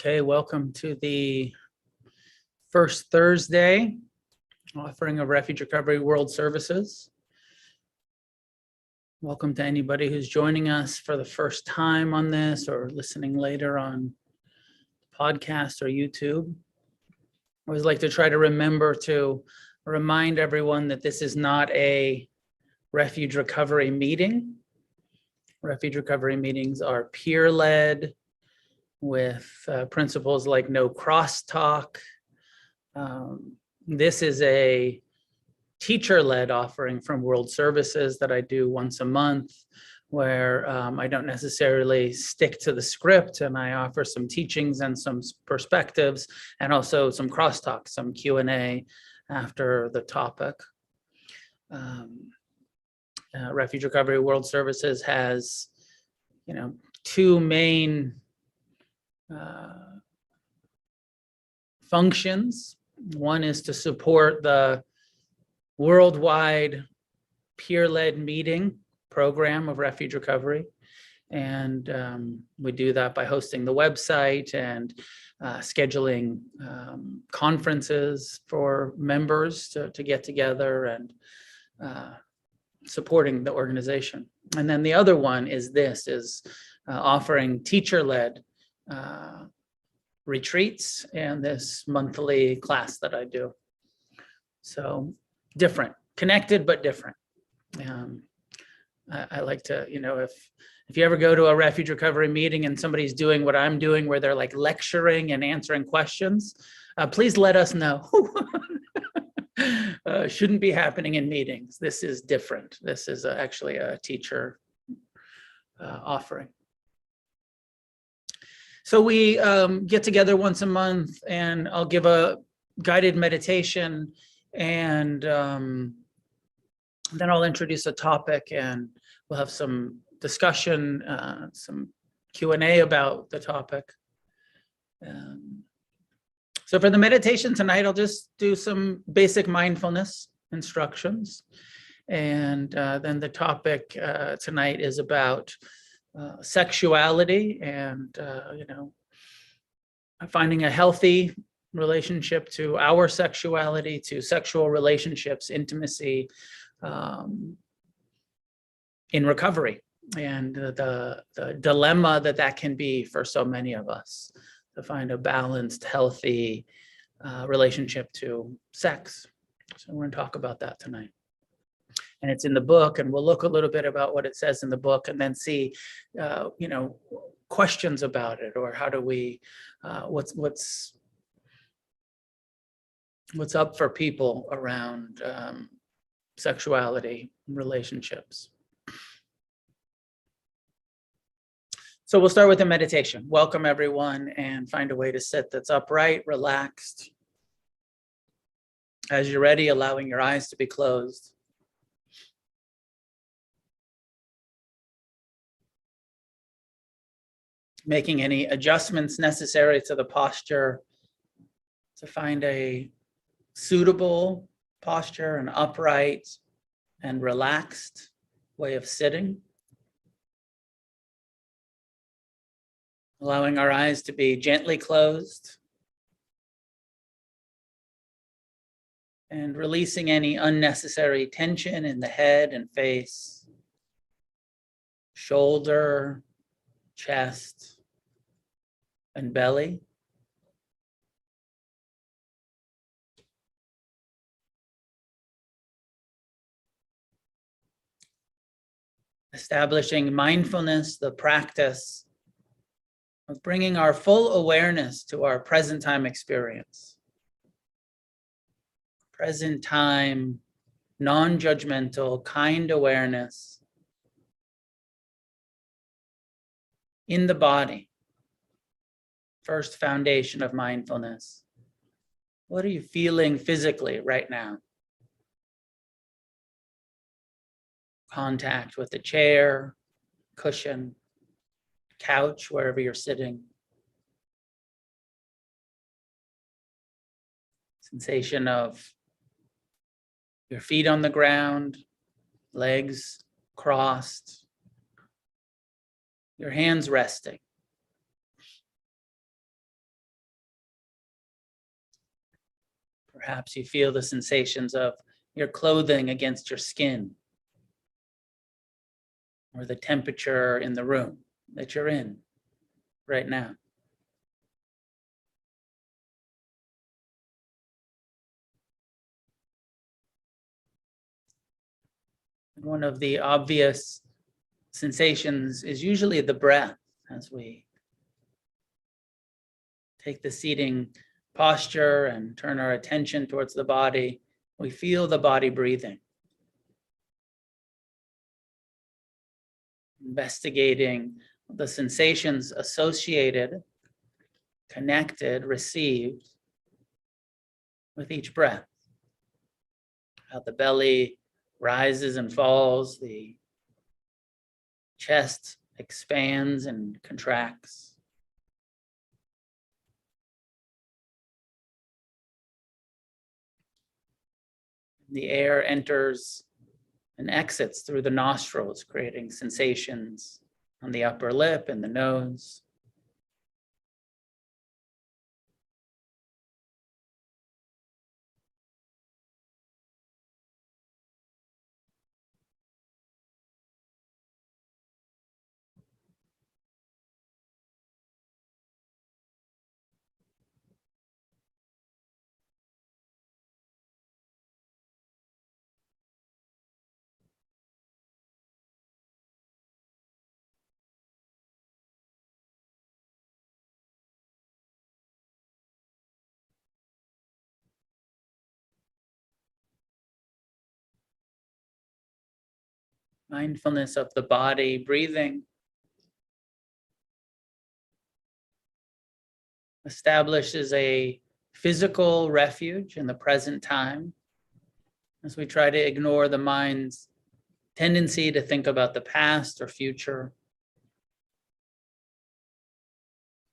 Okay, welcome to the first Thursday offering of Refuge Recovery World Services. Welcome to anybody who's joining us for the first time on this or listening later on podcast or YouTube. I always like to try to remember to remind everyone that this is not a Refuge Recovery meeting. Refuge Recovery meetings are peer-led, with principles like no crosstalk. This is a teacher-led offering from World Services that I do once a month, where I don't necessarily stick to the script, and I offer some teachings and some perspectives, and also some crosstalk, some Q&A after the topic. Refuge Recovery World Services has, two main functions. One is to support the worldwide peer-led meeting program of Refuge Recovery. And we do that by hosting the website and scheduling conferences for members to get together and supporting the organization. And then the other one is offering teacher-led retreats and this monthly class that I do. So different, connected but different. I like to, if you ever go to a Refuge Recovery meeting and somebody's doing what I'm doing, where they're like lecturing and answering questions, please let us know. Shouldn't be happening in meetings. This is different. This is actually a teacher offering. So we get together once a month, and I'll give a guided meditation, and then I'll introduce a topic, and we'll have some discussion, some Q&A about the topic. So for the meditation tonight, I'll just do some basic mindfulness instructions. And then the topic tonight is about sexuality and, finding a healthy relationship to our sexuality, to sexual relationships, intimacy in recovery, and the dilemma that can be for so many of us, to find a balanced, healthy relationship to sex. So we're going to talk about that tonight. And it's in the book, and we'll look a little bit about what it says in the book, and then see, questions about it, or how do we, what's up for people around sexuality and relationships. So we'll start with a meditation. Welcome everyone, and find a way to sit that's upright, relaxed. As you're ready, allowing your eyes to be closed. Making any adjustments necessary to the posture to find a suitable posture, an upright and relaxed way of sitting. Allowing our eyes to be gently closed. And releasing any unnecessary tension in the head and face, shoulder, chest, and belly. Establishing mindfulness, the practice of bringing our full awareness to our present time experience. Present time, non-judgmental, kind awareness in the body. First foundation of mindfulness. What are you feeling physically right now? Contact with the chair, cushion, couch, wherever you're sitting. Sensation of your feet on the ground, legs crossed, your hands resting. Perhaps you feel the sensations of your clothing against your skin, or the temperature in the room that you're in right now. One of the obvious sensations is usually the breath as we take the seating posture and turn our attention towards the body. We feel the body breathing. Investigating the sensations associated, connected, received with each breath. How the belly rises and falls, the chest expands and contracts. The air enters and exits through the nostrils, creating sensations on the upper lip and the nose. Mindfulness of the body, breathing, establishes a physical refuge in the present time as we try to ignore the mind's tendency to think about the past or future,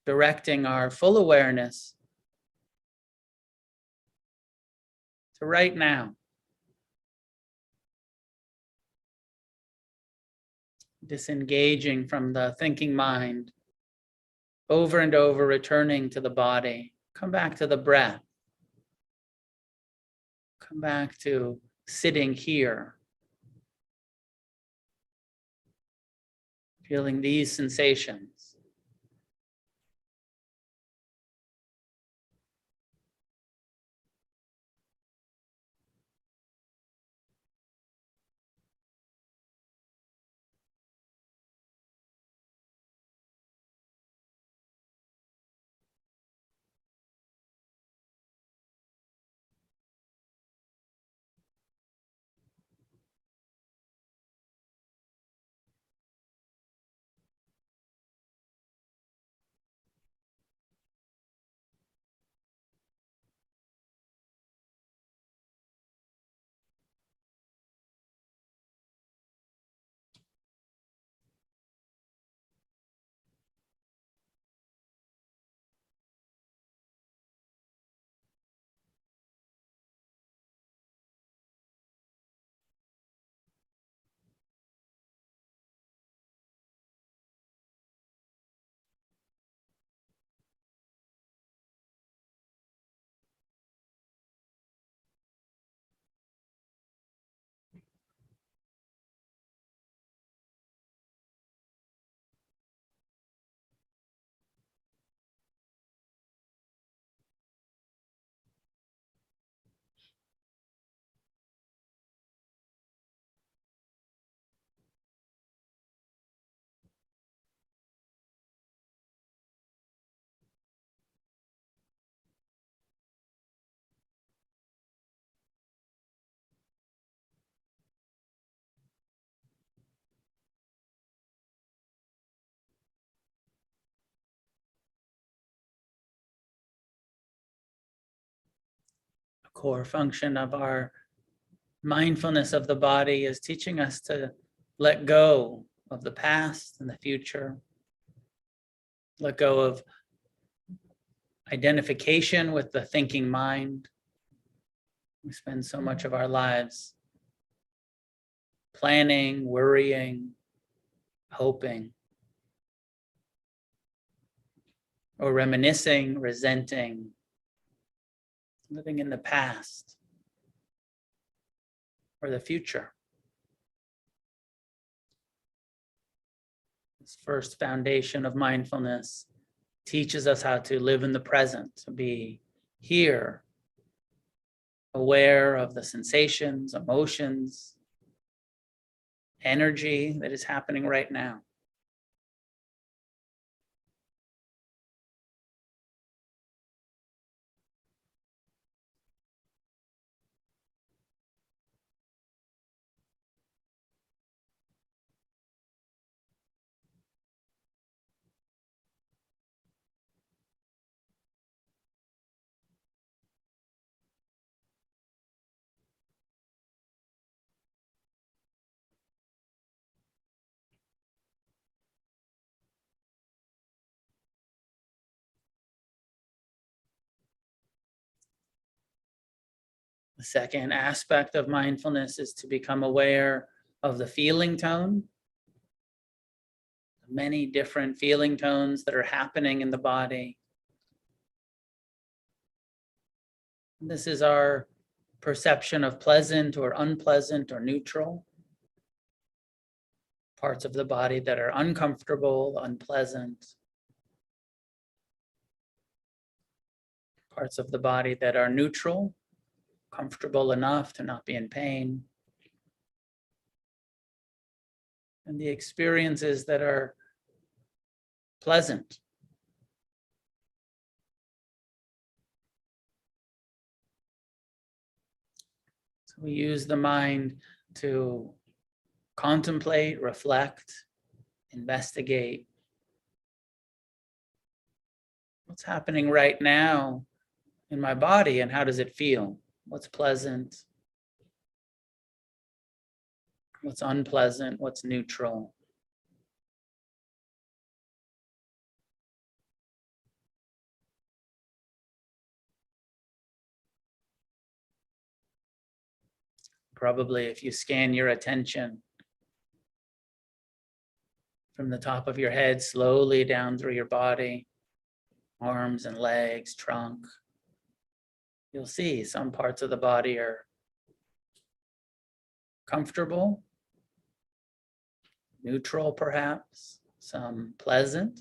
directing our full awareness to right now. Disengaging from the thinking mind, over and over returning to the body. Come back to the breath. Come back to sitting here. Feeling these sensations. A core function of our mindfulness of the body is teaching us to let go of the past and the future. Let go of identification with the thinking mind. We spend so much of our lives planning, worrying, hoping, or reminiscing, resenting, living in the past or the future. This first foundation of mindfulness teaches us how to live in the present, to be here, aware of the sensations, emotions, energy that is happening right now. The second aspect of mindfulness is to become aware of the feeling tone, many different feeling tones that are happening in the body. This is our perception of pleasant or unpleasant or neutral. Parts of the body that are uncomfortable, unpleasant. Parts of the body that are neutral, comfortable enough to not be in pain. And the experiences that are pleasant. So we use the mind to contemplate, reflect, investigate. What's happening right now in my body and how does it feel? What's pleasant? What's unpleasant? What's neutral? Probably if you scan your attention from the top of your head slowly down through your body, arms and legs, trunk, you'll see some parts of the body are comfortable, neutral perhaps, some pleasant,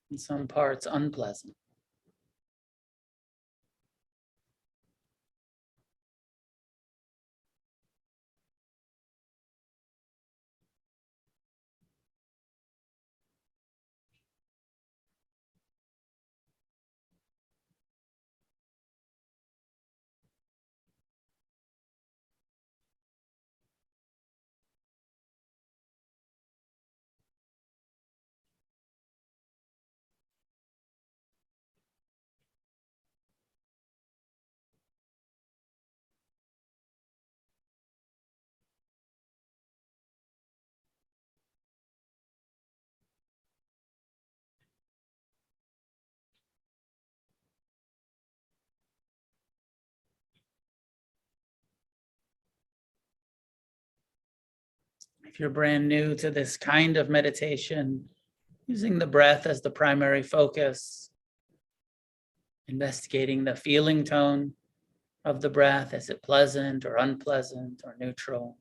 and some parts unpleasant. If you're brand new to this kind of meditation, using the breath as the primary focus, investigating the feeling tone of the breath. Is it pleasant or unpleasant or neutral?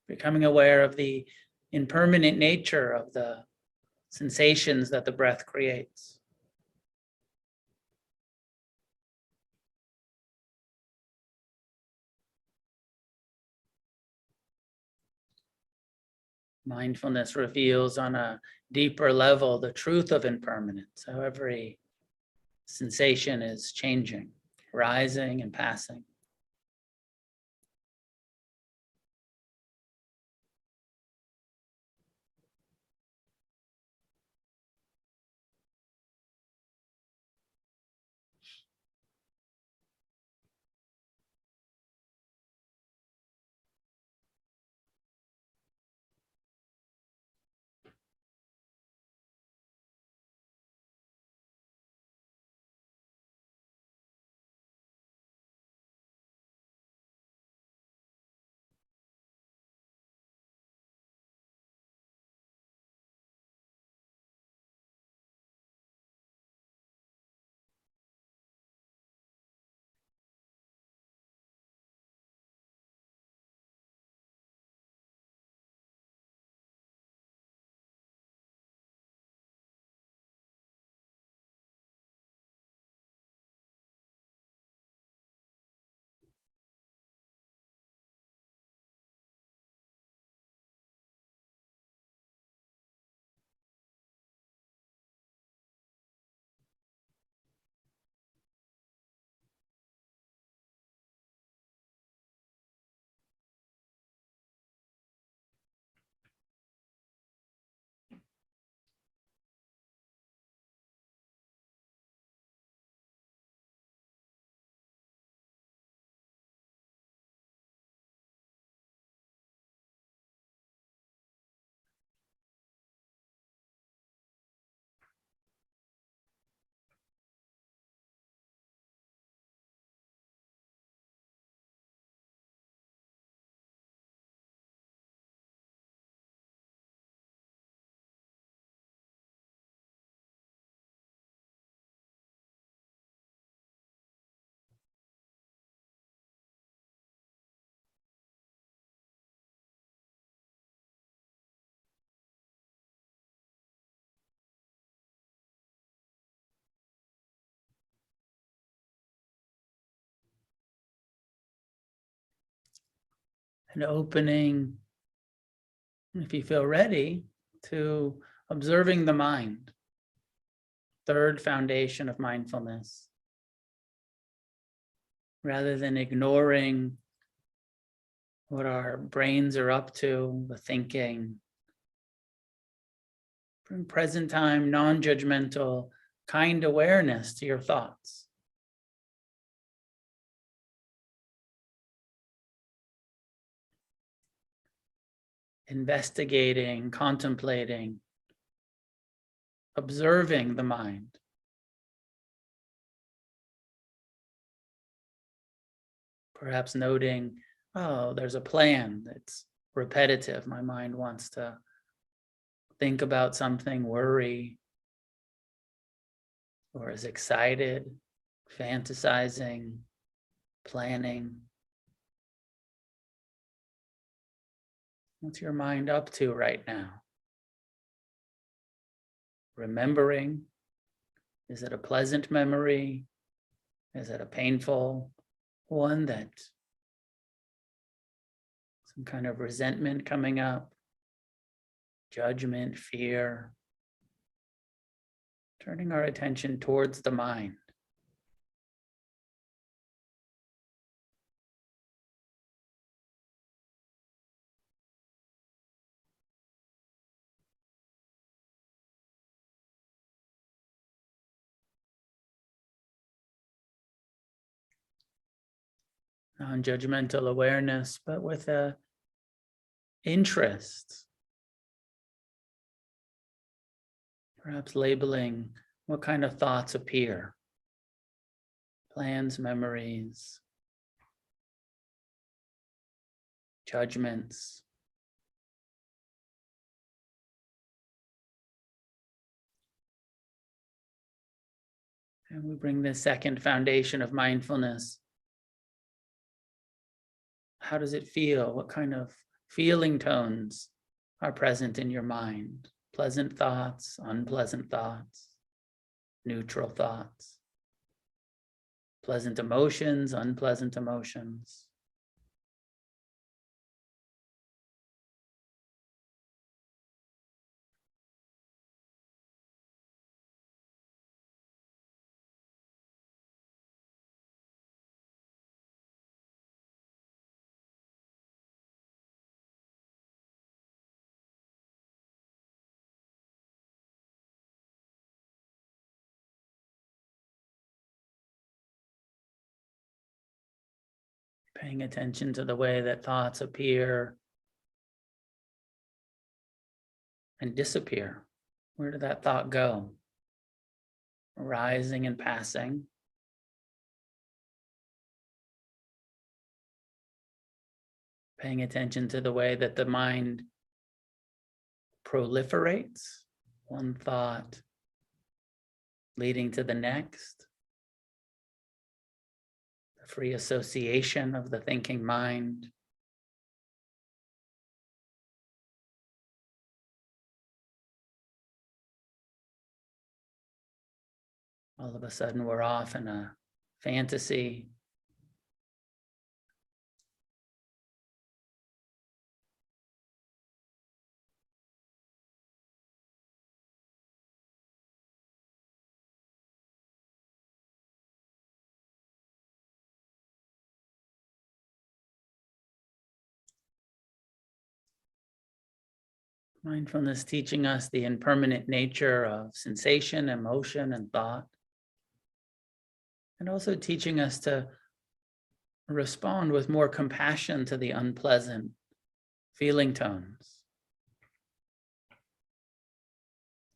Becoming aware of the impermanent nature of the sensations that the breath creates. Mindfulness reveals on a deeper level the truth of impermanence, how every sensation is changing, rising and passing. and opening, if you feel ready, to observing the mind. Third foundation of mindfulness. Rather than ignoring what our brains are up to, the thinking, bring present time, non-judgmental, kind awareness to your thoughts. Investigating, contemplating, observing the mind. Perhaps noting, oh, there's a plan that's repetitive. My mind wants to think about something, worry, or is excited, fantasizing, planning. What's your mind up to right now? Remembering, is it a pleasant memory? Is it a painful one that some kind of resentment coming up, judgment, fear? Turning our attention towards the mind. Non-judgmental awareness, but with a interest. Perhaps labeling what kind of thoughts appear. Plans, memories, judgments. And we bring the second foundation of mindfulness. How does it feel? What kind of feeling tones are present in your mind? Pleasant thoughts, unpleasant thoughts, neutral thoughts, pleasant emotions, unpleasant emotions. Paying attention to the way that thoughts appear and disappear. Where did that thought go? Arising and passing. Paying attention to the way that the mind proliferates, one thought leading to the next. The free association of the thinking mind. All of a sudden, we're off in a fantasy. Mindfulness teaching us the impermanent nature of sensation, emotion, and thought. And also teaching us to respond with more compassion to the unpleasant feeling tones.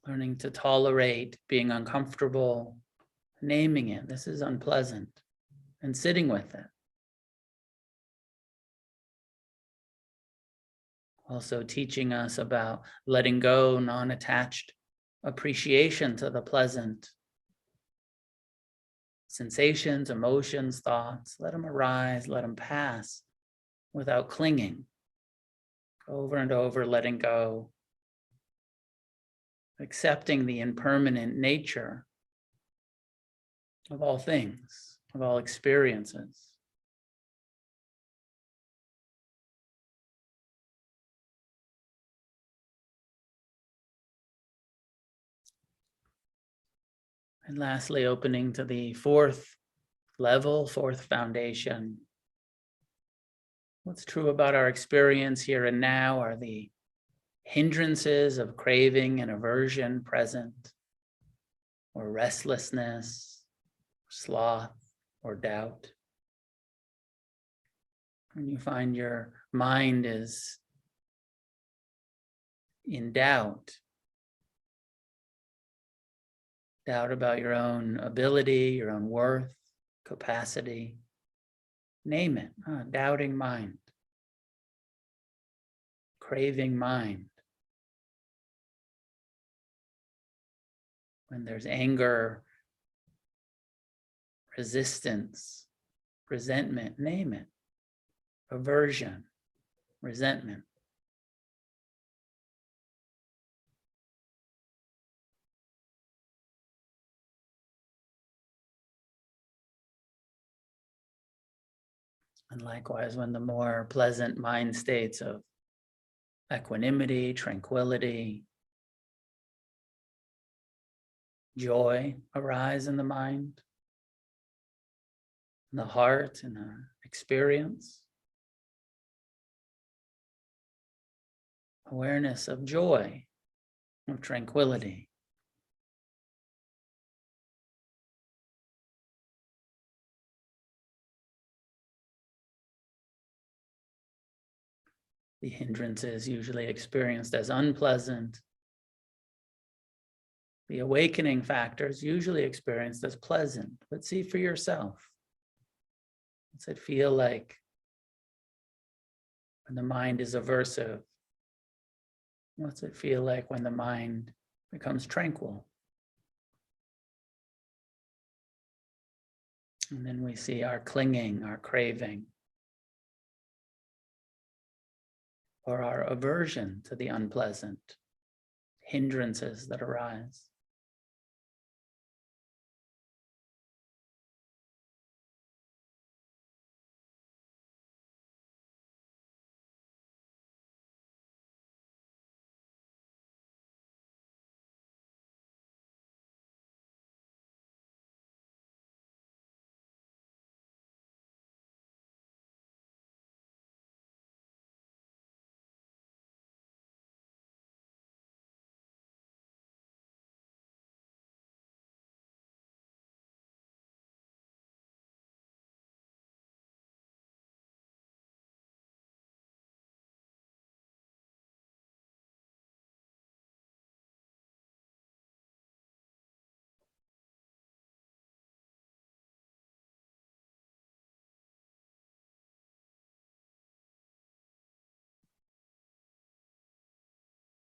Learning to tolerate being uncomfortable, naming it, this is unpleasant, and sitting with it. Also teaching us about letting go, non-attached appreciation to the pleasant sensations, emotions, thoughts. Let them arise, let them pass without clinging. Over and over, letting go. Accepting the impermanent nature of all things, of all experiences. And lastly, opening to the fourth level, fourth foundation. What's true about our experience here and now? Are the hindrances of craving and aversion present, or restlessness, sloth, or doubt? When you find your mind is in doubt about your own ability, your own worth, capacity, name it, doubting mind, craving mind. When there's anger, resistance, resentment, name it, aversion, resentment. And likewise, when the more pleasant mind states of equanimity, tranquility, joy arise in the mind, in the heart, in the experience. Awareness of joy, of tranquility. The hindrances usually experienced as unpleasant. The awakening factors usually experienced as pleasant, but see for yourself. What's it feel like when the mind is aversive? What's it feel like when the mind becomes tranquil? And then we see our clinging, our craving, or our aversion to the unpleasant, hindrances that arise.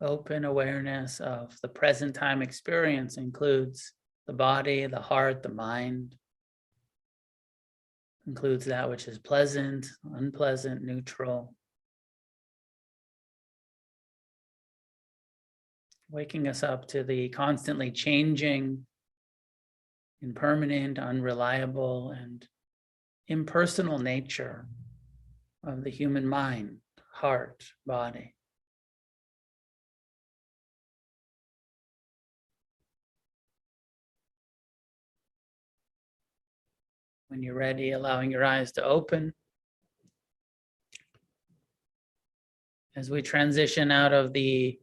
Open awareness of the present time experience includes the body, the heart, the mind. Includes that which is pleasant, unpleasant, neutral. Waking us up to the constantly changing, impermanent, unreliable, and impersonal nature of the human mind, heart, body. When you're ready, allowing your eyes to open. As we transition out of the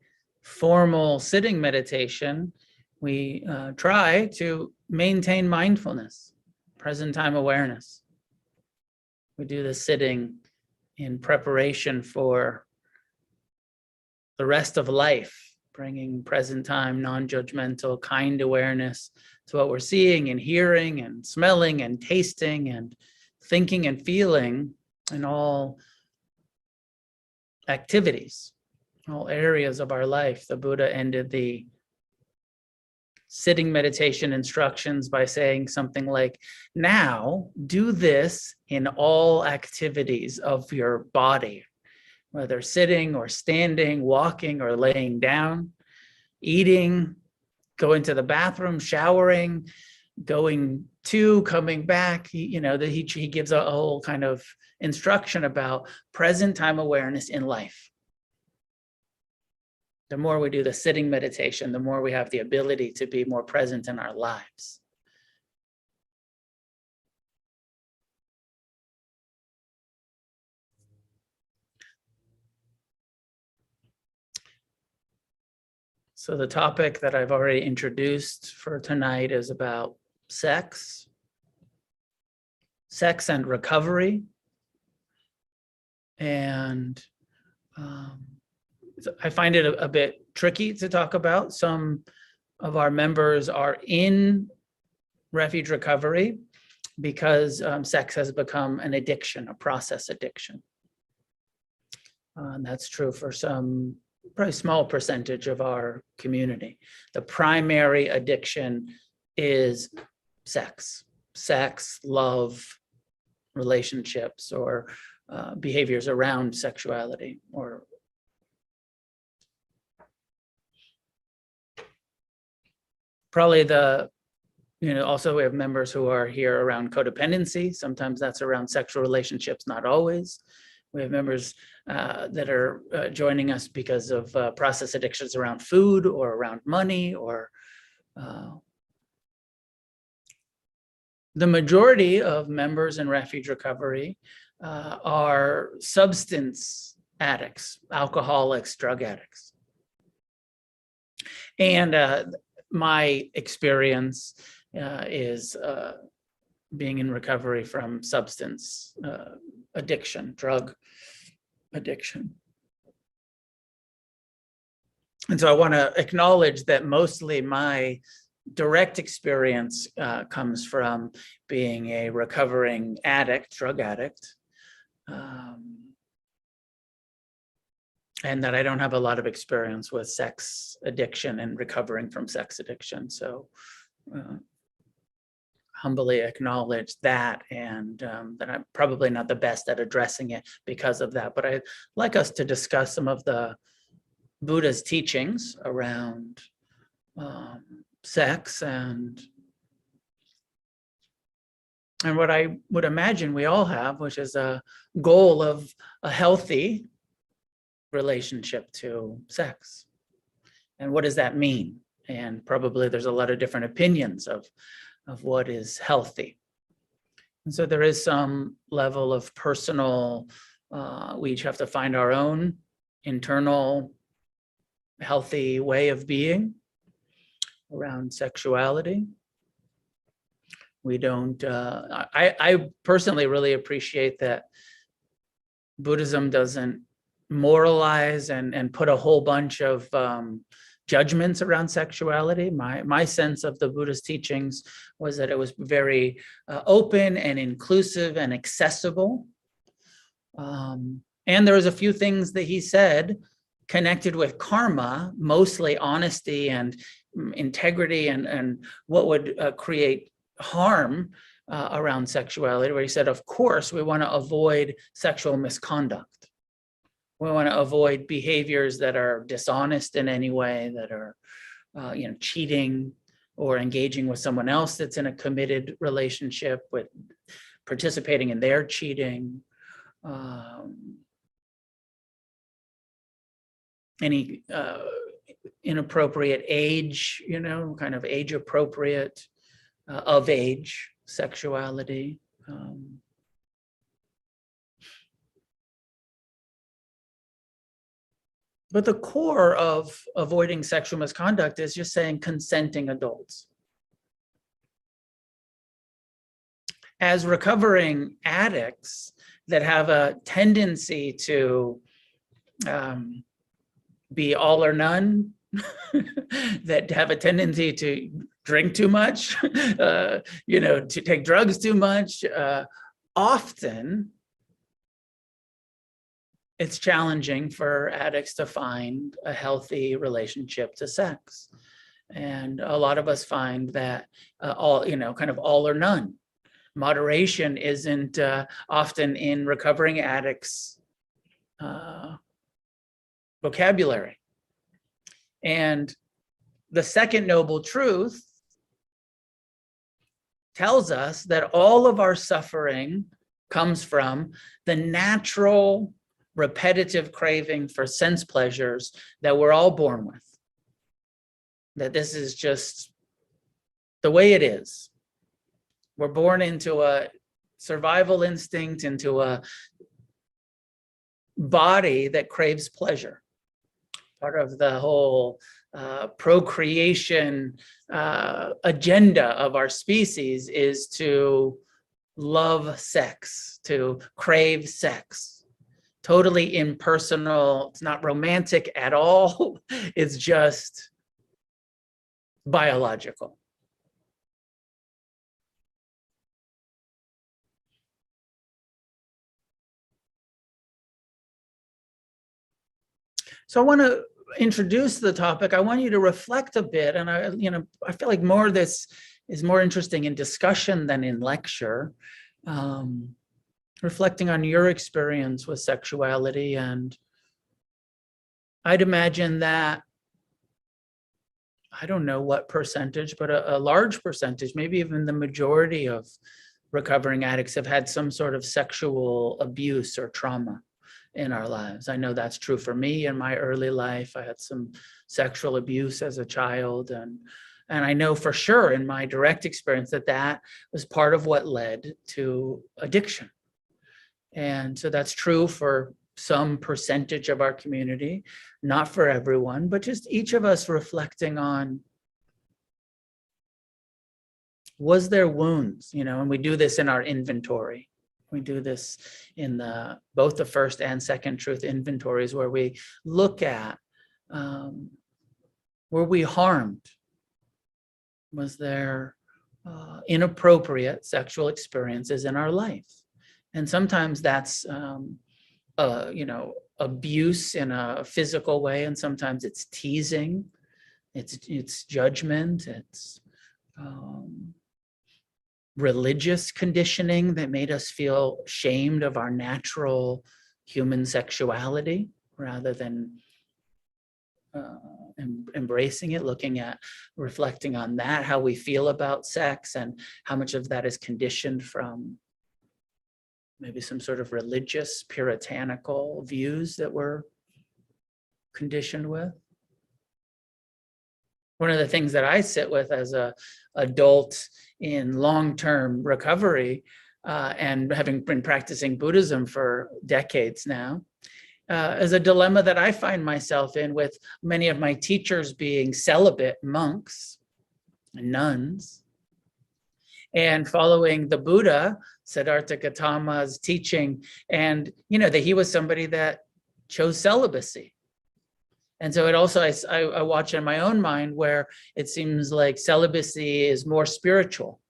formal sitting meditation, we try to maintain mindfulness, present time awareness. We do the sitting in preparation for the rest of life, bringing present time, non-judgmental, kind awareness to what we're seeing and hearing and smelling and tasting and thinking and feeling in all activities, all areas of our life. The Buddha ended the sitting meditation instructions by saying something like, now do this in all activities of your body, whether sitting or standing, walking or laying down, eating, going to the bathroom, showering, going to, coming back. He gives a whole kind of instruction about present time awareness in life. The more we do the sitting meditation, the more we have the ability to be more present in our lives. So the topic that I've already introduced for tonight is about sex and recovery. And I find it a bit tricky to talk about. Some of our members are in Refuge Recovery because sex has become an addiction, a process addiction. And that's true for some probably small percentage of our community. The primary addiction is sex, love, relationships, or behaviors around sexuality, or probably also we have members who are here around codependency. Sometimes that's around sexual relationships, not always. We have members that are joining us because of process addictions around food or around money, or the majority of members in Refuge Recovery are substance addicts, alcoholics, drug addicts. And my experience is being in recovery from substance addiction, drug addiction. And so I want to acknowledge that mostly my direct experience comes from being a recovering addict, drug addict, and that I don't have a lot of experience with sex addiction and recovering from sex addiction. So humbly acknowledge that, and that I'm probably not the best at addressing it because of that. But I'd like us to discuss some of the Buddha's teachings around sex and what I would imagine we all have, which is a goal of a healthy relationship to sex. And what does that mean? And probably there's a lot of different opinions of what is healthy. And so there is some level of personal, we each have to find our own internal healthy way of being around sexuality. We don't, I personally really appreciate that Buddhism doesn't moralize and put a whole bunch of judgments around sexuality. My sense of the Buddhist teachings was that it was very open and inclusive and accessible. And there was a few things that he said connected with karma, mostly honesty and integrity and what would create harm around sexuality, where he said, of course, we want to avoid sexual misconduct. We want to avoid behaviors that are dishonest in any way, that are cheating or engaging with someone else that's in a committed relationship, with participating in their cheating. Any inappropriate age, kind of age appropriate, of age sexuality. But the core of avoiding sexual misconduct is just saying consenting adults. As recovering addicts that have a tendency to be all or none, that have a tendency to drink too much, to take drugs too much, often it's challenging for addicts to find a healthy relationship to sex. And a lot of us find that kind of all or none. Moderation isn't often in recovering addicts' vocabulary. And the second noble truth tells us that all of our suffering comes from the natural repetitive craving for sense pleasures that we're all born with. That this is just the way it is. We're born into a survival instinct, into a body that craves pleasure. Part of the whole procreation agenda of our species is to love sex, to crave sex. Totally impersonal. It's not romantic at all. It's just biological. So I want to introduce the topic. I want you to reflect a bit, and I feel like more of this is more interesting in discussion than in lecture. Reflecting on your experience with sexuality, and I'd imagine that, I don't know what percentage, but a large percentage, maybe even the majority of recovering addicts have had some sort of sexual abuse or trauma in our lives. I know that's true for me in my early life. I had some sexual abuse as a child, and I know for sure in my direct experience that was part of what led to addiction. And so that's true for some percentage of our community, not for everyone, but just each of us reflecting on, was there wounds, and we do this in our inventory. We do this in both the first and second truth inventories, where we look at, were we harmed? Was there inappropriate sexual experiences in our life? And sometimes that's, abuse in a physical way, and sometimes it's teasing, it's judgment, it's religious conditioning that made us feel ashamed of our natural human sexuality rather than embracing it, looking at, reflecting on that, how we feel about sex, and how much of that is conditioned from maybe some sort of religious, puritanical views that we're conditioned with. One of the things that I sit with as an adult in long-term recovery, and having been practicing Buddhism for decades now, is a dilemma that I find myself in, with many of my teachers being celibate monks and nuns, and following the Buddha, Siddhartha Gautama's teaching, and that he was somebody that chose celibacy. And so it also, I watch in my own mind where it seems like celibacy is more spiritual,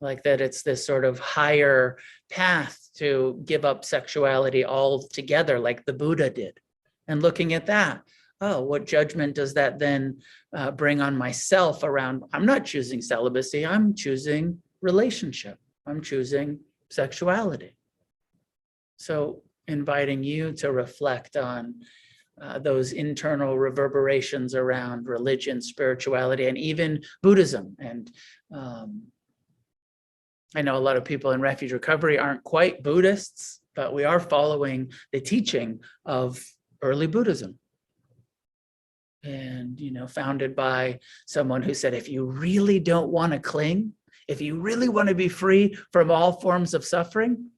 like that it's this sort of higher path to give up sexuality altogether, like the Buddha did. And looking at that, oh, what judgment does that then bring on myself around, I'm not choosing celibacy, I'm choosing relationship, I'm choosing sexuality. So inviting you to reflect on those internal reverberations around religion, spirituality, and even Buddhism. And I know a lot of people in Refuge Recovery aren't quite Buddhists, but we are following the teaching of early Buddhism. And, founded by someone who said, if you really don't want to cling, if you really want to be free from all forms of suffering,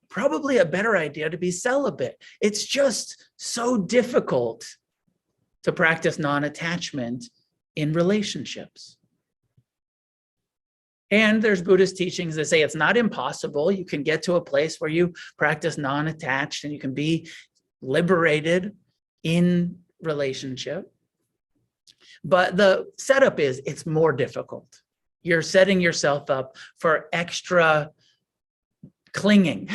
probably a better idea to be celibate. It's just so difficult to practice non-attachment in relationships. And there's Buddhist teachings that say it's not impossible. You can get to a place where you practice non-attached and you can be liberated in relationship. But the setup is, it's more difficult. You're setting yourself up for extra clinging,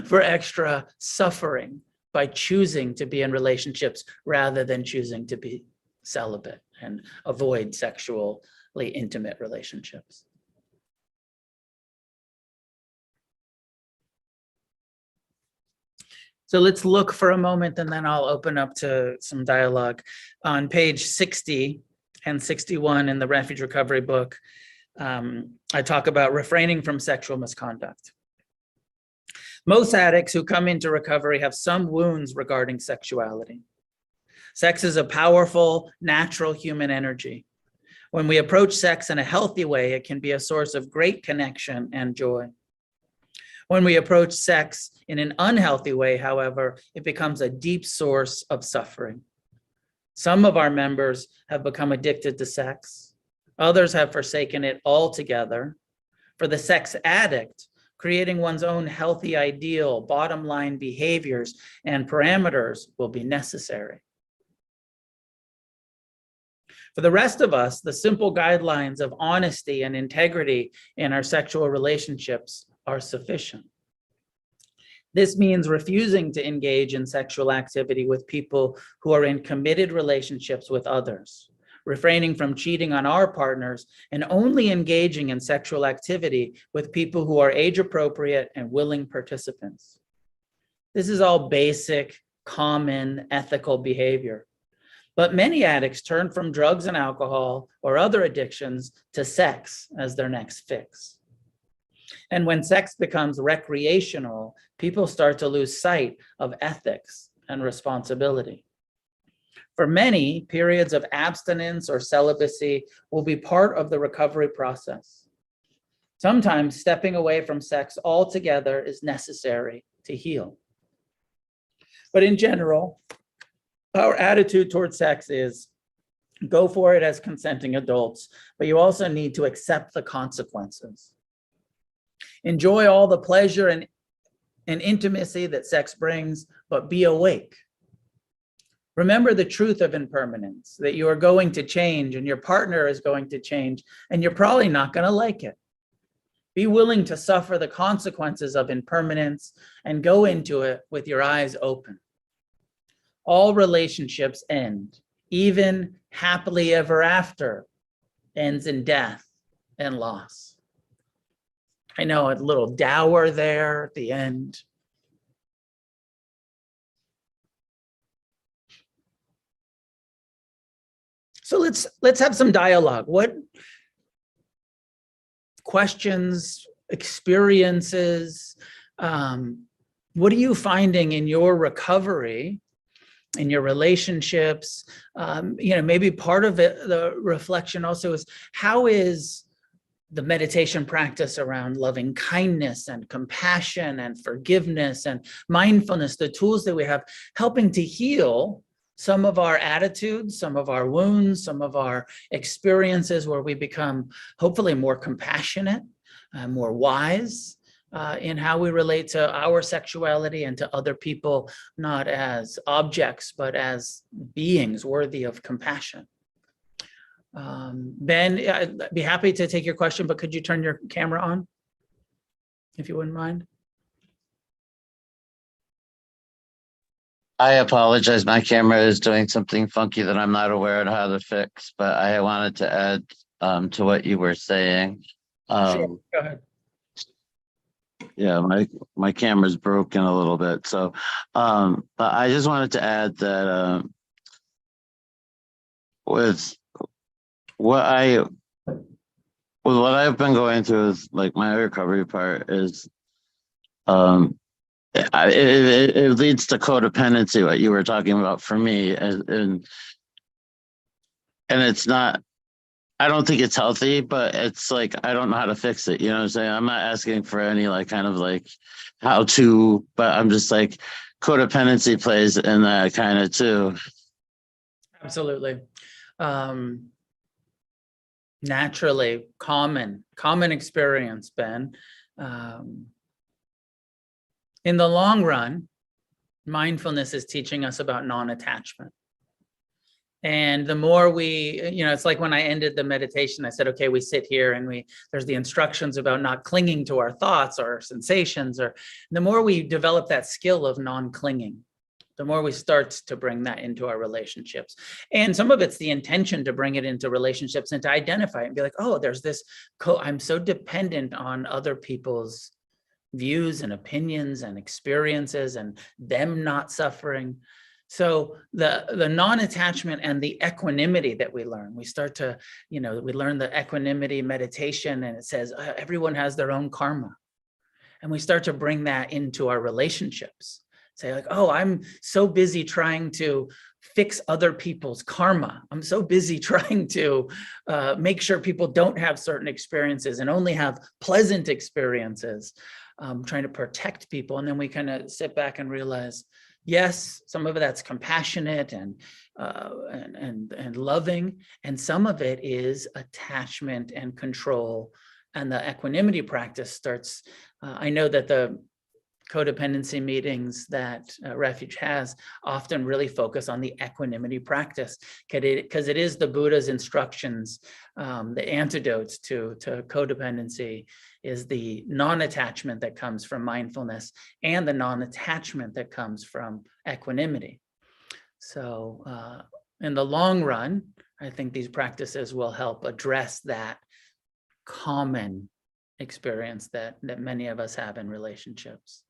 for extra suffering by choosing to be in relationships rather than choosing to be celibate and avoid sexually intimate relationships. So let's look for a moment, and then I'll open up to some dialogue. On page 60 and 61 in the Refuge Recovery book, I talk about refraining from sexual misconduct. Most addicts who come into recovery have some wounds regarding sexuality. Sex is a powerful, natural human energy. When we approach sex in a healthy way, it can be a source of great connection and joy. When we approach sex in an unhealthy way, however, it becomes a deep source of suffering. Some of our members have become addicted to sex. Others have forsaken it altogether. For the sex addict, creating one's own healthy ideal, bottom line behaviors, and parameters will be necessary. For the rest of us, the simple guidelines of honesty and integrity in our sexual relationships are sufficient. This means refusing to engage in sexual activity with people who are in committed relationships with others, refraining from cheating on our partners, and only engaging in sexual activity with people who are age appropriate and willing participants. This is all basic, common, ethical behavior. But many addicts turn from drugs and alcohol or other addictions to sex as their next fix. And when sex becomes recreational, people start to lose sight of ethics and responsibility. For many, periods of abstinence or celibacy will be part of the recovery process. Sometimes stepping away from sex altogether is necessary to heal. But in general, our attitude towards sex is go for it as consenting adults, but you also need to accept the consequences. Enjoy all the pleasure and intimacy that sex brings, but be awake. Remember the truth of impermanence, that you are going to change and your partner is going to change, and you're probably not going to like it. Be willing to suffer the consequences of impermanence and go into it with your eyes open. All relationships end, even happily ever after ends in death and loss. I know a little dour there at the end. So let's have some dialogue. What questions, experiences, what are you finding in your recovery, in your relationships? Maybe part of it, the reflection also is, how is the meditation practice around loving kindness and compassion and forgiveness and mindfulness, the tools that we have, helping to heal some of our attitudes, some of our wounds, some of our experiences where we become hopefully more compassionate, more wise in how we relate to our sexuality and to other people, not as objects, but as beings worthy of compassion. Ben, I'd be happy to take your question, but could you turn your camera on, if you wouldn't mind? I apologize. My camera is doing something funky that I'm not aware of how to fix, but I wanted to add to what you were saying. Sure, go ahead. Yeah, my camera's broken a little bit. So, but I just wanted to add that with what I've been going through is like my recovery part is it leads to codependency, what you were talking about for me, and it's not, I don't think it's healthy, but it's like I don't know how to fix it. You know what I'm saying? I'm not asking for any like kind of like how to, but I'm just like codependency plays in that kind of too. Absolutely. Naturally, common experience, Ben. In the long run, mindfulness is teaching us about non-attachment. And the more we, it's like when I ended the meditation, I said, okay, we sit here and there's the instructions about not clinging to our thoughts or sensations, or the more we develop that skill of non-clinging, the more we start to bring that into our relationships. And some of it's the intention to bring it into relationships and to identify it and be like, oh, there's this, I'm so dependent on other people's views and opinions and experiences and them not suffering. So the non-attachment and the equanimity that we learn, we start to, we learn the equanimity meditation, and it says everyone has their own karma. And we start to bring that into our relationships. Say like, oh, I'm so busy trying to fix other people's karma. I'm so busy trying to make sure people don't have certain experiences and only have pleasant experiences, trying to protect people. And then we kind of sit back and realize, yes, some of that's compassionate and loving, and some of it is attachment and control. And the equanimity practice starts. I know that the codependency meetings that Refuge has often really focus on the equanimity practice, because it is the Buddha's instructions. The antidotes to codependency is the non-attachment that comes from mindfulness and the non-attachment that comes from equanimity. So in the long run, I think these practices will help address that common experience that many of us have in relationships.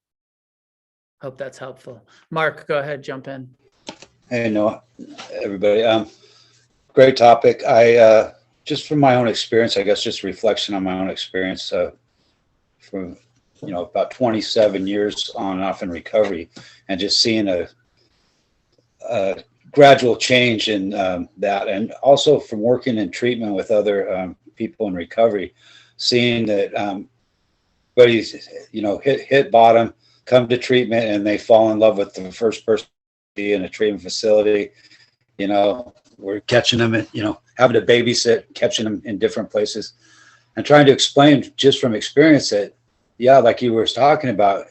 Hope that's helpful. Mark, go ahead, jump in. Hey, Noah, everybody. Great topic. I just from my own experience, I guess, just reflection on my own experience from about 27 years on and off in recovery, and just seeing a gradual change in that, and also from working in treatment with other people in recovery, seeing that everybody's hit bottom, come to treatment, and they fall in love with the first person in a treatment facility. We're catching them at, having to babysit, catching them in different places, and trying to explain just from experience that, yeah, like you were talking about,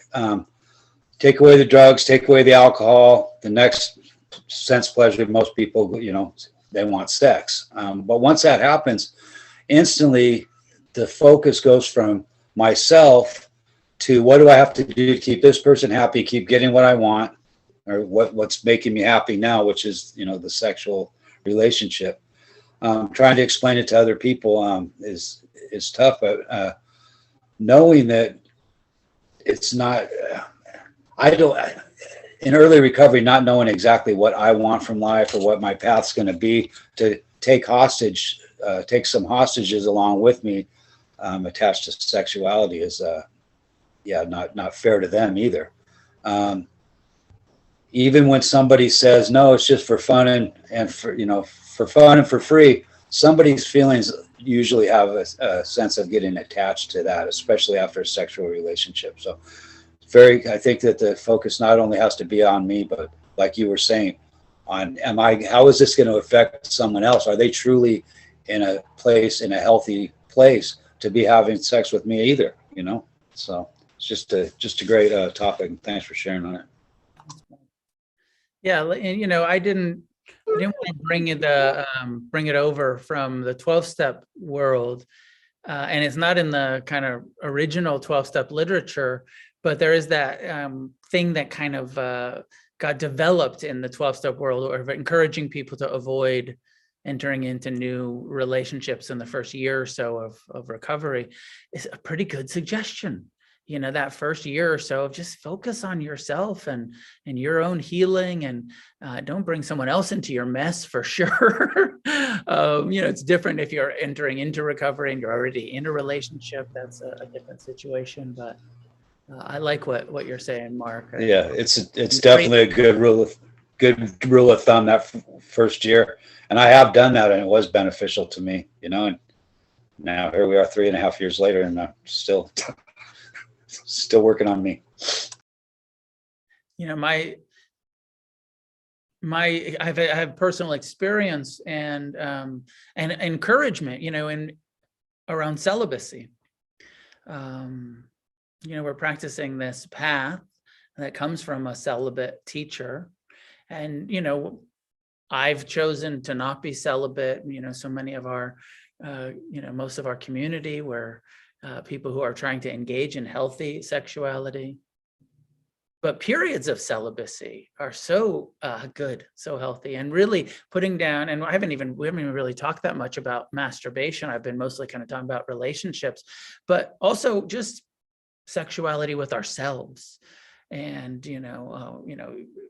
take away the drugs, take away the alcohol, the next sense pleasure, most people, they want sex. But once that happens, instantly the focus goes from myself to what do I have to do to keep this person happy, keep getting what I want, or what's making me happy now, which is, the sexual relationship. Trying to explain it to other people is tough, but knowing that it's not, in early recovery, not knowing exactly what I want from life or what my path's going to be, to take some hostages along with me, attached to sexuality is, not fair to them either. Even when somebody says, no, it's just for fun and for fun and for free, somebody's feelings usually have a sense of getting attached to that, especially after a sexual relationship. So I think that the focus not only has to be on me, but like you were saying, on how is this going to affect someone else? Are they truly in a healthy place to be having sex with me either? So it's just a great topic. Thanks for sharing on it. Yeah, and I didn't want to bring it over from the 12-step world, and it's not in the kind of original 12-step literature, but there is that thing that kind of got developed in the 12-step world of encouraging people to avoid entering into new relationships in the first year or so of recovery. Is a pretty good suggestion. That first year or so, just focus on yourself and your own healing, and don't bring someone else into your mess for sure. It's different if you're entering into recovery and you're already in a relationship. That's a different situation, but I like what you're saying, Mark. Yeah, it's definitely a good rule of thumb that first year, and I have done that, and it was beneficial to me. And now here we are 3.5 years later, and I'm still working on me. I have personal experience and encouragement, around celibacy. We're practicing this path that comes from a celibate teacher, and I've chosen to not be celibate. So many of our, most of our community were people who are trying to engage in healthy sexuality. But periods of celibacy are so good, so healthy, and really putting down, and we haven't even really talked that much about masturbation. I've been mostly kind of talking about relationships, but also just sexuality with ourselves, and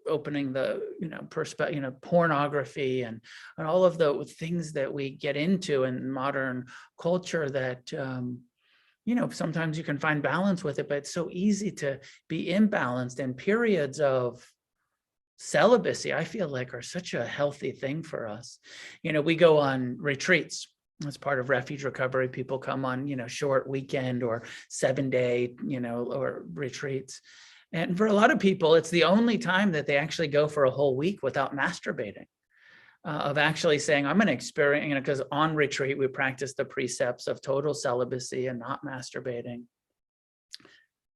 opening the pornography and all of the things that we get into in modern culture that sometimes you can find balance with it, but it's so easy to be imbalanced, and periods of celibacy, I feel like, are such a healthy thing for us. We go on retreats as part of Refuge Recovery. People come on, short weekend or 7-day, or retreats. And for a lot of people, it's the only time that they actually go for a whole week without masturbating. Of actually saying, I'm going to experience, because on retreat, we practice the precepts of total celibacy and not masturbating.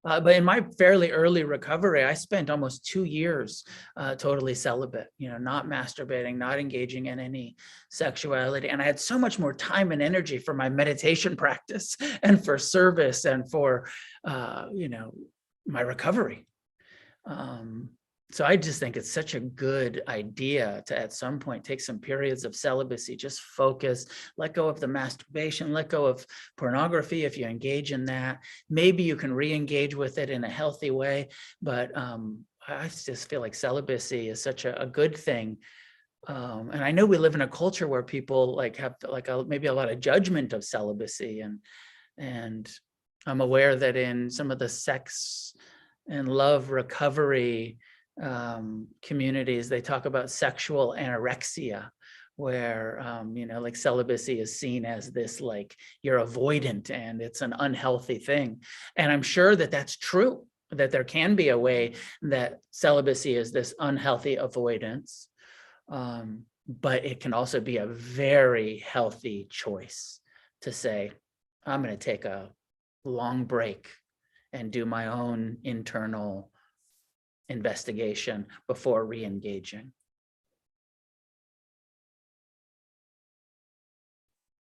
But in my fairly early recovery, I spent almost 2 years totally celibate, not masturbating, not engaging in any sexuality. And I had so much more time and energy for my meditation practice and for service and for, my recovery. So I just think it's such a good idea to, at some point, take some periods of celibacy, just focus, let go of the masturbation, let go of pornography if you engage in that. Maybe you can re-engage with it in a healthy way, but I just feel like celibacy is such a good thing. And I know we live in a culture where people have maybe a lot of judgment of celibacy, and I'm aware that in some of the sex and love recovery communities, they talk about sexual anorexia, where celibacy is seen as this, you're avoidant and it's an unhealthy thing. And I'm sure that that's true, that there can be a way that celibacy is this unhealthy avoidance, but it can also be a very healthy choice to say, I'm going to take a long break and do my own internal investigation before re-engaging.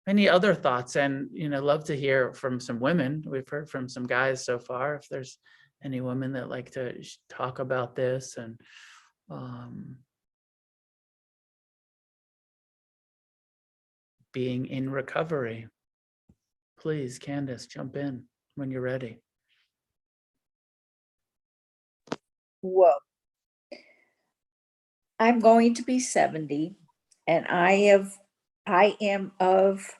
Any other thoughts? And love to hear from some women. We've heard from some guys so far. If there's any women that like to talk about this and being in recovery, please, Candace, jump in when you're ready. Well, I'm going to be 70, and I am of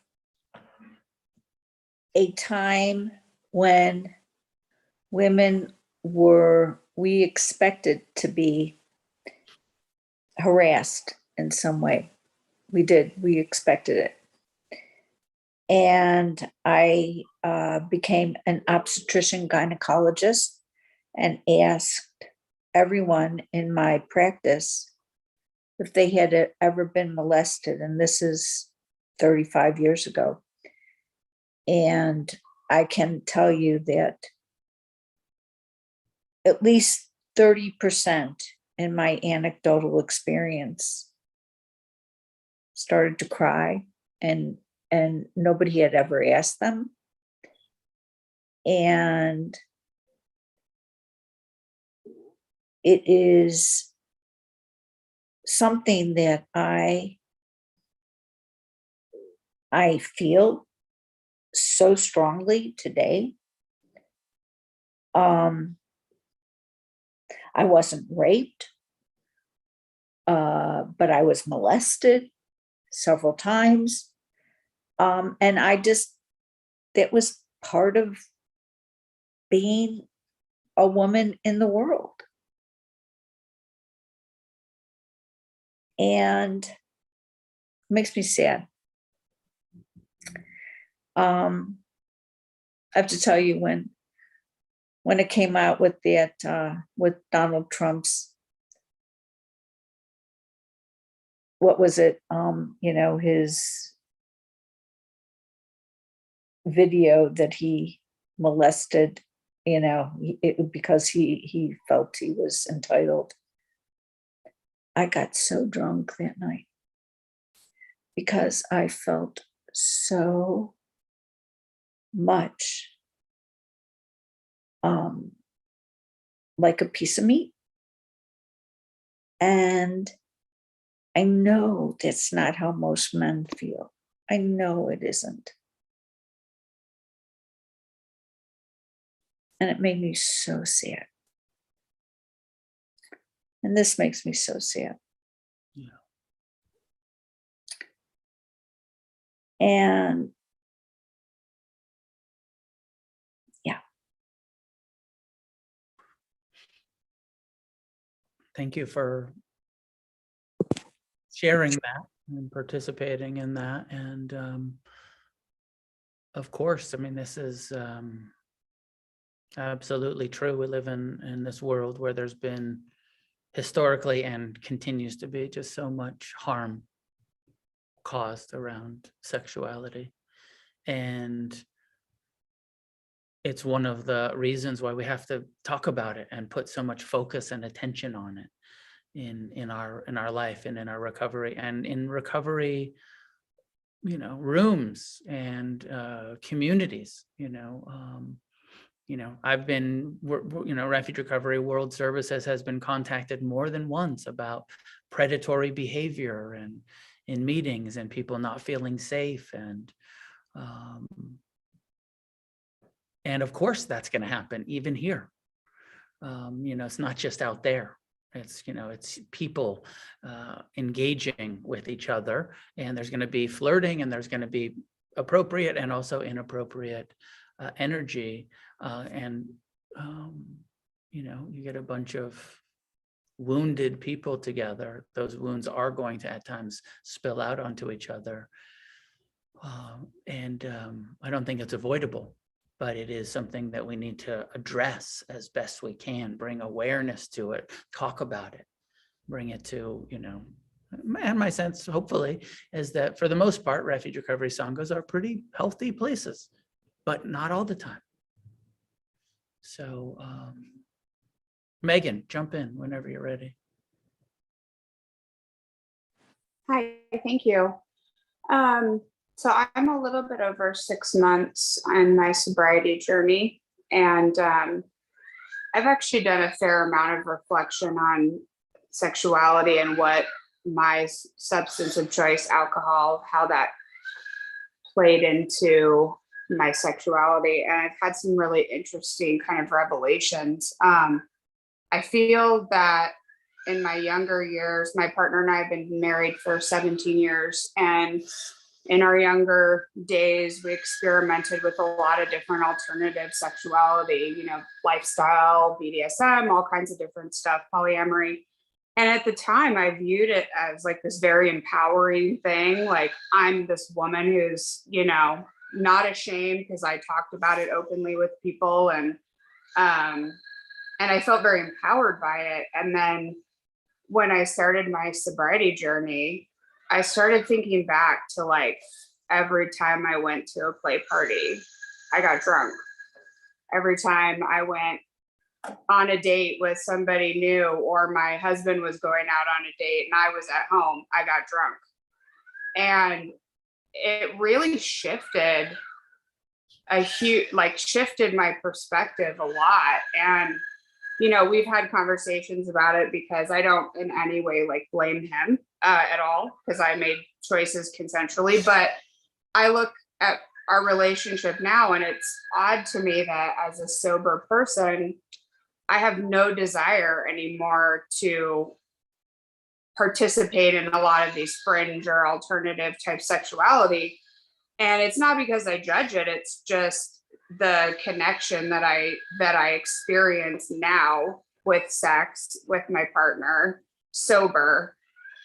a time when women we expected to be harassed in some way. We expected it. And I became an obstetrician gynecologist and asked everyone in my practice if they had ever been molested. And this is 35 years ago. And I can tell you that at least 30% in my anecdotal experience started to cry, and nobody had ever asked them. And it is something that I feel so strongly today. I wasn't raped, but I was molested several times. And that was part of being a woman in the world. And it makes me sad. I have to tell you, when it came out with that, with Donald Trump's, what was it? His video that he molested, because he felt he was entitled. I got so drunk that night because I felt so much like a piece of meat. And I know that's not how most men feel. I know it isn't. And it made me so sad. And this makes me so sad. Yeah. And thank you for sharing that and participating in that. And of course, I mean, this is absolutely true. We live in this world where there's been historically and continues to be just so much harm caused around sexuality. And it's one of the reasons why we have to talk about it and put so much focus and attention on it in our life and in our recovery, and in recovery, rooms and communities. I've been, Refuge Recovery World Services has been contacted more than once about predatory behavior and in meetings and people not feeling safe. And of course that's going to happen even here. It's not just out there. It's people engaging with each other, and there's going to be flirting, and there's going to be appropriate and also inappropriate energy. You get a bunch of wounded people together. Those wounds are going to at times spill out onto each other. I don't think it's avoidable, but it is something that we need to address as best we can, bring awareness to it, talk about it, bring it to, and my sense, hopefully, is that for the most part, Refuge Recovery Sanghas are pretty healthy places, but not all the time. So, Megan, jump in whenever you're ready. Hi, thank you. So I'm a little bit over 6 months on my sobriety journey, and I've actually done a fair amount of reflection on sexuality and what my substance of choice, alcohol, how that played into my sexuality. And I've had some really interesting kind of revelations. I feel that in my younger years, my partner and I have been married for 17 years. And in our younger days, we experimented with a lot of different alternative sexuality, lifestyle, BDSM, all kinds of different stuff, polyamory. And at the time, I viewed it as like this very empowering thing. Like, I'm this woman who's, not ashamed because I talked about it openly with people. And I felt very empowered by it. And then when I started my sobriety journey, I started thinking back to like every time I went to a play party, I got drunk. Every time I went on a date with somebody new, or my husband was going out on a date and I was at home, I got drunk. And it really shifted shifted my perspective a lot. And we've had conversations about it, because I don't in any way blame him at all, because I made choices consensually. But I look at our relationship now, and it's odd to me that as a sober person, I have no desire anymore to participate in a lot of these fringe or alternative type sexuality. And it's not because I judge it, it's just the connection that I experience now with sex, with my partner, sober,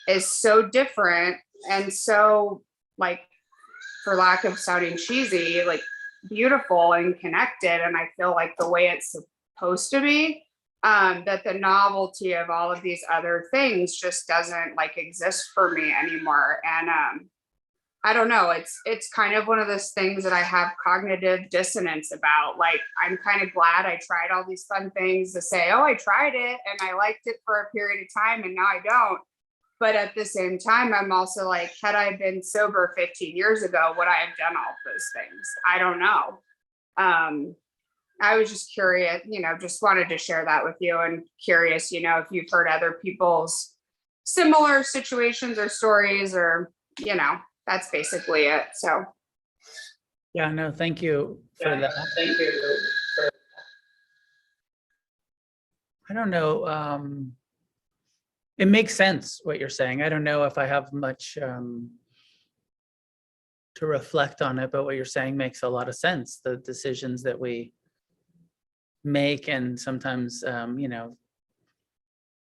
is so different, and so, for lack of sounding cheesy, beautiful and connected. And I feel like the way it's supposed to be, that the novelty of all of these other things just doesn't exist for me anymore. And I don't know, it's kind of one of those things that I have cognitive dissonance about. I'm kind of glad I tried all these fun things to say, oh, I tried it and I liked it for a period of time and now I don't. But at the same time, I'm also had I been sober 15 years ago, would I have done all of those things? I don't know. I was just curious, just wanted to share that with you, and curious, if you've heard other people's similar situations or stories, or, that's basically it. So. Yeah, no, thank you for that. Thank you. I don't know. It makes sense what you're saying. I don't know if I have much to reflect on it, but what you're saying makes a lot of sense. The decisions that we make, and sometimes,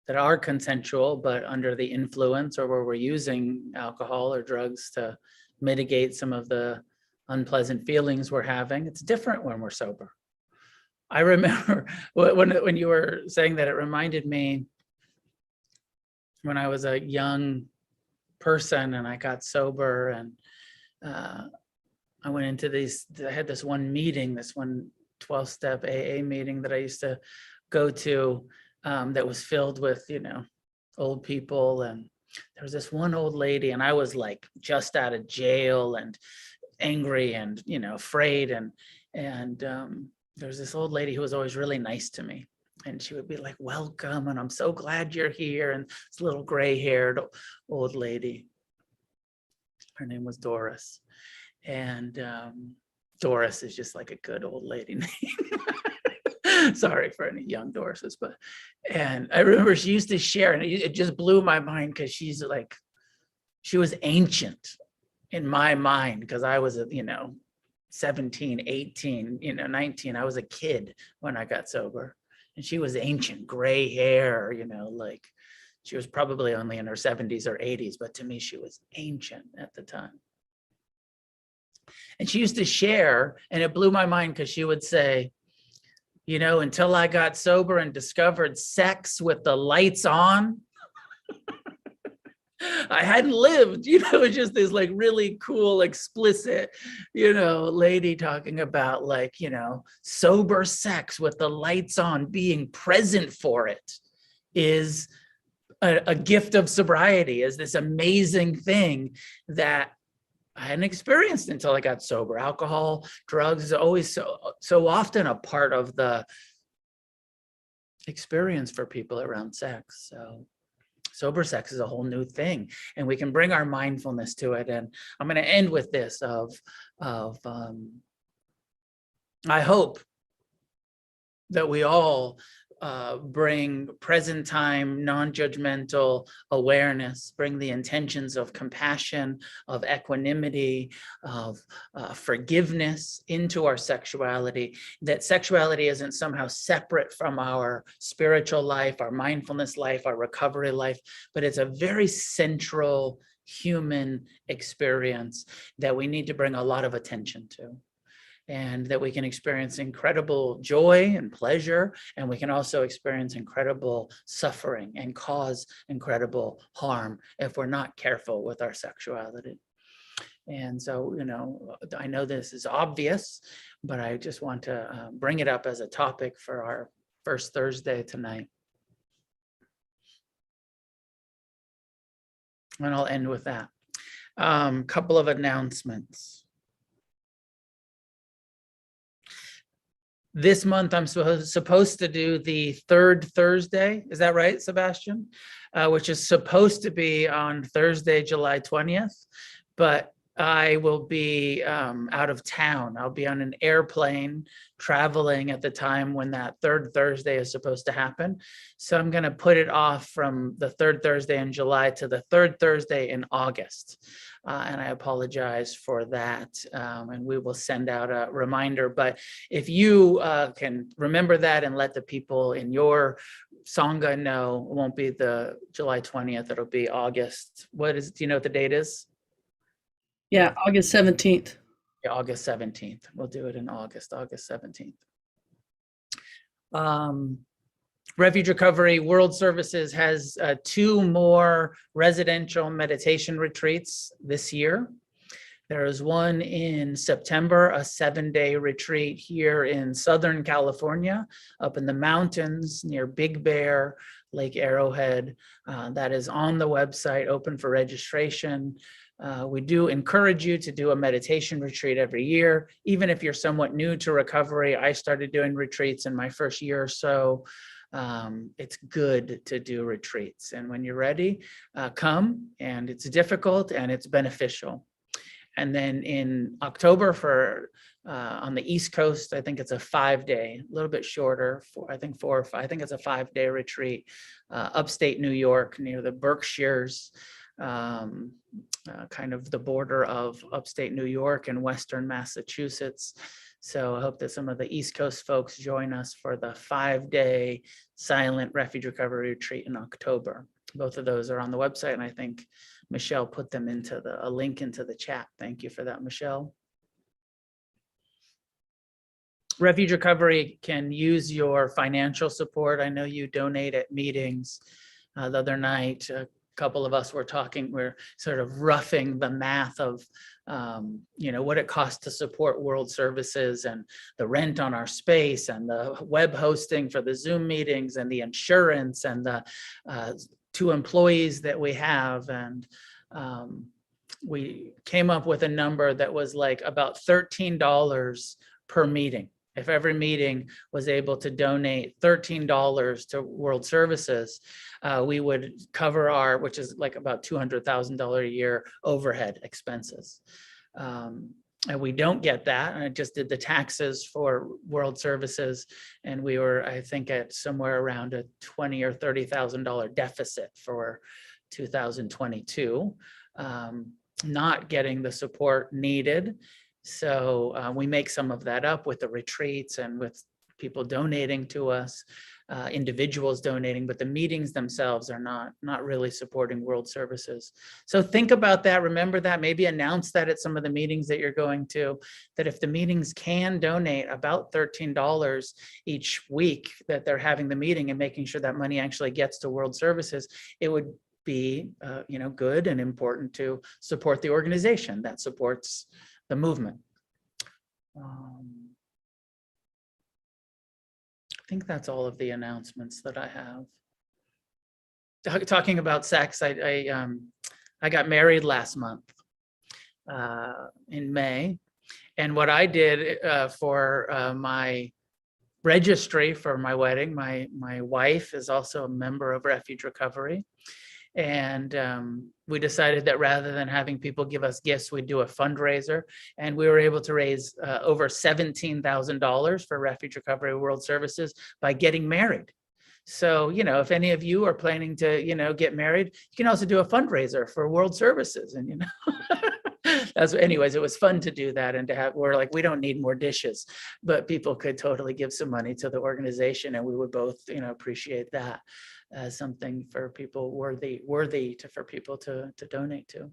that are consensual, but under the influence or where we're using alcohol or drugs to mitigate some of the unpleasant feelings we're having. It's different when we're sober. I remember when you were saying that, it reminded me when I was a young person and I got sober, and I went into I had this one meeting, this one 12-step AA meeting that I used to go to, that was filled with, old people. And there was this one old lady, and I was like just out of jail and angry and, afraid. And there was this old lady who was always really nice to me. And she would be like, welcome, and I'm so glad you're here. And this little gray-haired old lady, her name was Doris. And Doris is just like a good old lady name. Sorry for any young Dorises, and I remember she used to share, and it just blew my mind because she was ancient in my mind, because I was, 17, 18, 19. I was a kid when I got sober, and she was ancient, gray hair, like she was probably only in her 70s or 80s, but to me, she was ancient at the time. And she used to share, and it blew my mind because she would say, until I got sober and discovered sex with the lights on, I hadn't lived. It was just this like really cool, explicit, lady talking about like, sober sex with the lights on, being present for it is a gift of sobriety, is this amazing thing that I hadn't experienced until I got sober. Alcohol, drugs is always so often a part of the experience for people around sex. So sober sex is a whole new thing, and we can bring our mindfulness to it. And I'm going to end with this I hope that we all bring present time, non-judgmental awareness, bring the intentions of compassion, of equanimity, of forgiveness into our sexuality, that sexuality isn't somehow separate from our spiritual life, our mindfulness life, our recovery life, but it's a very central human experience that we need to bring a lot of attention to. And that we can experience incredible joy and pleasure, and we can also experience incredible suffering and cause incredible harm if we're not careful with our sexuality. And so, I know this is obvious, but I just want to bring it up as a topic for our first Thursday tonight. And I'll end with that. Couple of announcements. This month, I'm supposed to do the third Thursday. Is that right, Sebastian? Which is supposed to be on Thursday, July 20th. But I will be out of town. I'll be on an airplane traveling at the time when that third Thursday is supposed to happen. So I'm going to put it off from the third Thursday in July to the third Thursday in August. And I apologize for that. And we will send out a reminder. But if you can remember that and let the people in your Sangha know, it won't be the July 20th. It'll be August. Do you know what the date is? Yeah, August 17th. Yeah, August 17th. We'll do it in August 17th. Refuge Recovery World Services has 2 more residential meditation retreats this year. There is one in September, a 7-day retreat here in Southern California, up in the mountains near Big Bear, Lake Arrowhead. That is on the website, open for registration. We do encourage you to do a meditation retreat every year. Even if you're somewhat new to recovery, I started doing retreats in my first year or so. It's good to do retreats. And when you're ready, come. And it's difficult and it's beneficial. And then in October on the East Coast, I think it's a 5-day, a little bit shorter, I think it's a 5-day retreat, upstate New York near the Berkshires, kind of the border of upstate New York and Western Massachusetts. So I hope that some of the East Coast folks join us for the 5-day silent refuge recovery retreat in October. Both of those are on the website, and I think Michelle put them into a link into the chat. Thank you for that, Michelle. Refuge Recovery can use your financial support. I know you donate at meetings. The other night, a couple of us were talking, we're sort of roughing the math of what it costs to support World Services and the rent on our space and the web hosting for the Zoom meetings and the insurance and the 2 employees that we have. And we came up with a number that was like about $13 per meeting. If every meeting was able to donate $13 to World Services, we would cover our, which is like about $200,000 a year overhead expenses. And we don't get that. And I just did the taxes for World Services, and we were, I think, at somewhere around a $20,000 or $30,000 deficit for 2022, not getting the support needed. So we make some of that up with the retreats and with people donating to us, individuals donating, but the meetings themselves are not really supporting World Services. So think about that, remember that, maybe announce that at some of the meetings that you're going to, that if the meetings can donate about $13 each week that they're having the meeting and making sure that money actually gets to World Services, it would be good and important to support the organization that supports the movement. I think that's all of the announcements that I have. Talking about sex, I got married last month in May, and what I did for my registry for my wedding, my wife is also a member of Refuge Recovery. And we decided that rather than having people give us gifts, we'd do a fundraiser. And we were able to raise over $17,000 for Refuge Recovery World Services by getting married. So, if any of you are planning to, get married, you can also do a fundraiser for World Services. And, anyways, it was fun to do that and to have, we're like, we don't need more dishes, but people could totally give some money to the organization. And we would both, appreciate that as something for people worthy for people to donate to.